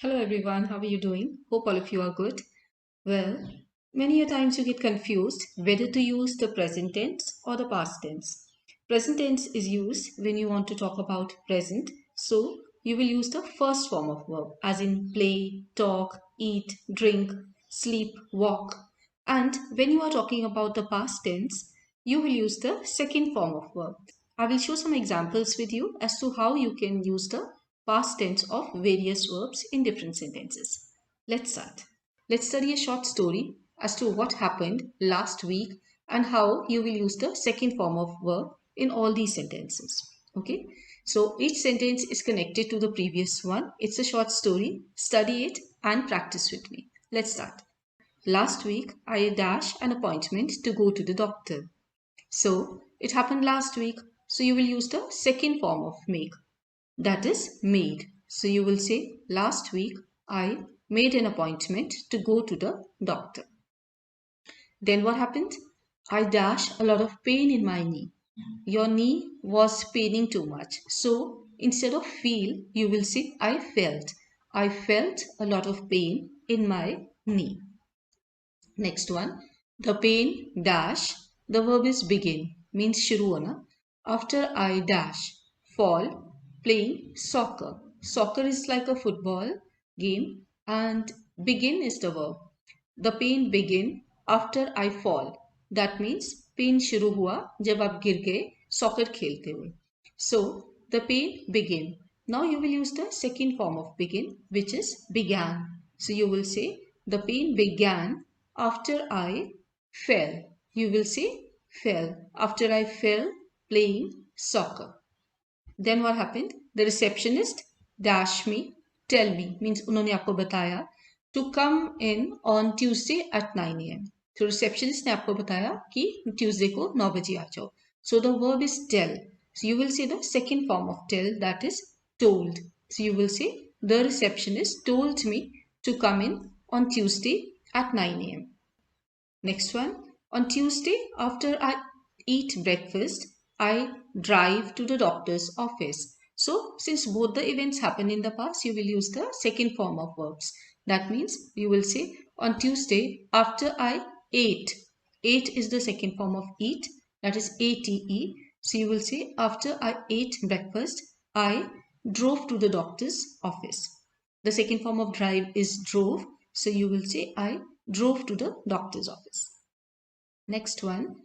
Hello everyone, how are you doing? Hope all of you are good. Well, many a times you get confused whether to use the present tense or the past tense. Present tense is used when you want to talk about present, so you will use the first form of verb, as in play, talk, eat, drink, sleep, walk. And when you are talking about the past tense, you will use the second form of verb. I will show some examples with you as to how you can use the past tense of various verbs in different sentences. Let's start. Let's study a short story as to what happened last week and how you will use the second form of verb in all these sentences. Okay, so each sentence is connected to the previous one. It's a short story. Study it and practice with me. Let's start. Last week, I dash an appointment to go to the doctor. So it happened last week. So you will use the second form of make, that is made. So you will say last week I made an appointment to go to the doctor. Then what happened? I dash a lot of pain in my knee. Your knee was paining too much. So instead of feel, you will say I felt. I felt a lot of pain in my knee. Next one, the pain dash. The verb is begin, means shuru hona. After I dash, fall, playing soccer. Soccer is like a football game and begin is the verb. The pain begin after I fall. That means pain शुरू हुआ जब आप गिर गए soccer खेलते हुए. So the pain begin. Now you will use the second form of begin, which is began. So you will say the pain began after I fell. You will say fell after I fell playing soccer. Then what happened? The receptionist dash me, tell me, means उन्होंने आपको बताया to come in on Tuesday at 9 a.m. तो receptionist ने आपको बताया कि Tuesday को 9 बजे आ जाओ. So the verb is tell. So you will say the second form of tell, that is told. So you will say the receptionist told me to come in on Tuesday at 9 a.m. Next one, on Tuesday after I eat breakfast, I drive to the doctor's office. So since both the events happened in the past, you will use the second form of verbs. That means you will say on Tuesday after I ate. Ate is the second form of eat, that is ATE. So you will say after I ate breakfast, I drove to the doctor's office. The second form of drive is drove. So you will say I drove to the doctor's office. Next one,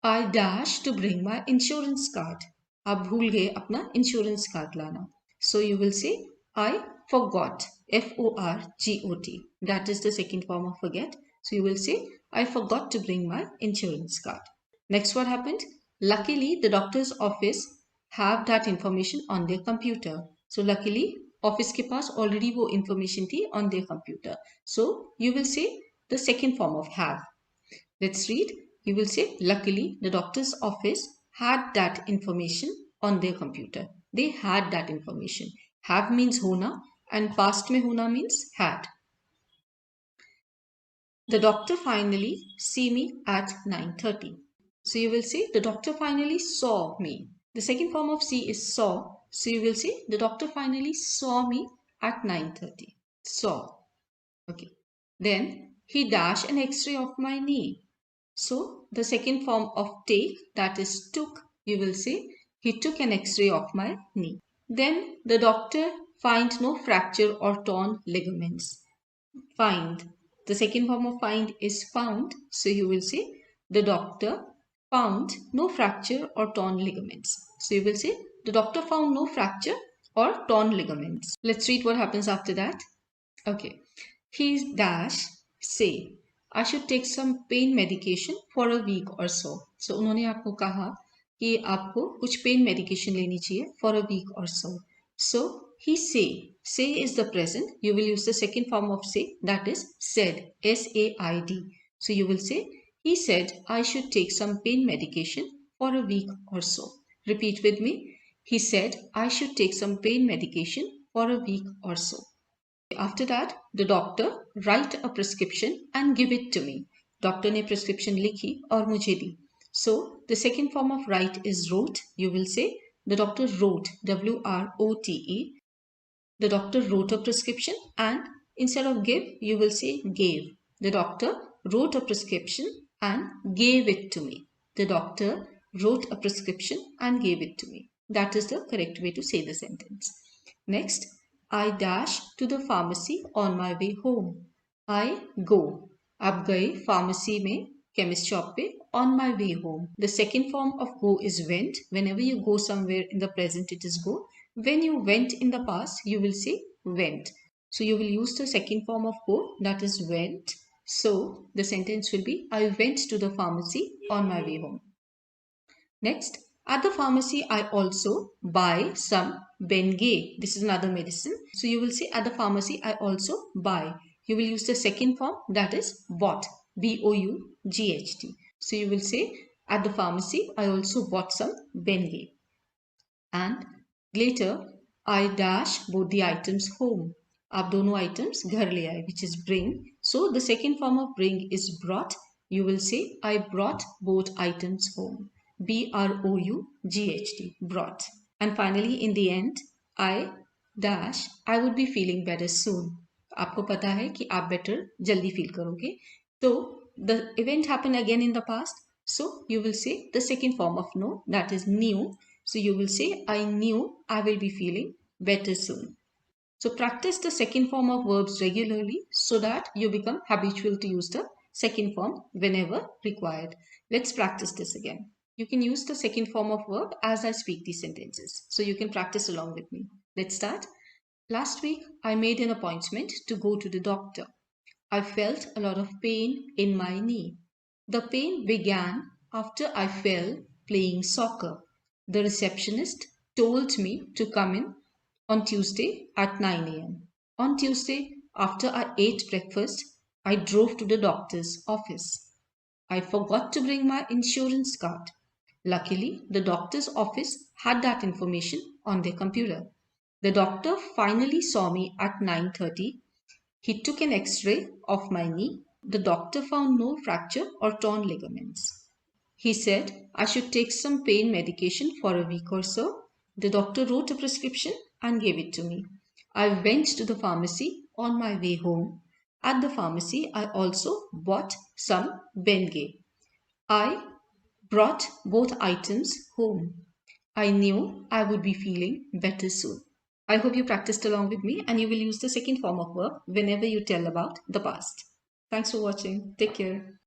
I dash to bring my insurance card. आप भूल गए अपना insurance card लाना. So you will say I forgot. FORGOT. That is the second form of forget. So you will say I forgot to bring my insurance card. Next what happened? Luckily the doctor's office have that information on their computer. So luckily office के पास already वो information थी on their computer. So you will say the second form of have. Let's read. You will say, luckily, the doctor's office had that information on their computer. They had that information. Have means hona and past mein hona means had. The doctor finally see me at 9:30. So you will say, the doctor finally saw me. The second form of see is saw. So you will say, the doctor finally saw me at 9:30. Saw. Okay. Then he dashed an x-ray of my knee. So the second form of take, that is took, you will say he took an x-ray of my knee. Then the doctor find no fracture or torn ligaments. Find. The second form of find is found. So you will say the doctor found no fracture or torn ligaments. So you will say the doctor found no fracture or torn ligaments. Let's read what happens after that. Okay. He dash say I should take some pain medication for a week or so. So उन्होंने आपको कहा कि आपको कुछ pain medication लेनी चाहिए for a week or so. So he say. Say is the present. You will use the second form of say, that is said. SAID. So you will say he said I should take some pain medication for a week or so. Repeat with me. He said I should take some pain medication for a week or so. After that, the doctor write a prescription and give it to me. Doctor ने prescription लिखी और मुझे दी. So the second form of write is wrote. You will say the doctor wrote, WROTE. The doctor wrote a prescription, and instead of give, you will say gave. The doctor wrote a prescription and gave it to me. The doctor wrote a prescription and gave it to me. That is the correct way to say the sentence. Next, I dash to the pharmacy on my way home. I go. आप गए pharmacy में, chemist shop पे, on my way home. The second form of go is went. Whenever you go somewhere in the present, it is go. When you went in the past, you will say went. So you will use the second form of go, that is went. So the sentence will be, I went to the pharmacy on my way home. Next, at the pharmacy, I also buy some Bengay. This is another medicine. So you will say at the pharmacy, I also buy. You will use the second form, that is bought. B-O-U-G-H-T. So you will say at the pharmacy, I also bought some Bengay. And later, I dash both the items home. आप दोनों items घर ले आए, which is bring. So the second form of bring is brought. You will say I brought both items home. B-R-O-U-G-H-T, brought. And finally, in the end, I dash, I would be feeling better soon. आपको पता है कि आप better जल्दी feel करोगे. So the event happened again in the past. So you will say the second form of know, that is knew. So you will say, I knew I will be feeling better soon. So practice the second form of verbs regularly so that you become habitual to use the second form whenever required. Let's practice this again. You can use the second form of verb as I speak these sentences. So you can practice along with me. Let's start. Last week, I made an appointment to go to the doctor. I felt a lot of pain in my knee. The pain began after I fell playing soccer. The receptionist told me to come in on Tuesday at 9 a.m. On Tuesday, after I ate breakfast, I drove to the doctor's office. I forgot to bring my insurance card. Luckily, the doctor's office had that information on their computer. The doctor finally saw me at 9:30. He took an x-ray of my knee. The doctor found no fracture or torn ligaments. He said I should take some pain medication for a week or so. The doctor wrote a prescription and gave it to me. I went to the pharmacy on my way home. At the pharmacy, I also bought some Bengay. I brought both items home. I knew I would be feeling better soon. I hope you practiced along with me and you will use the second form of verb whenever you tell about the past. Thanks for watching. Take care.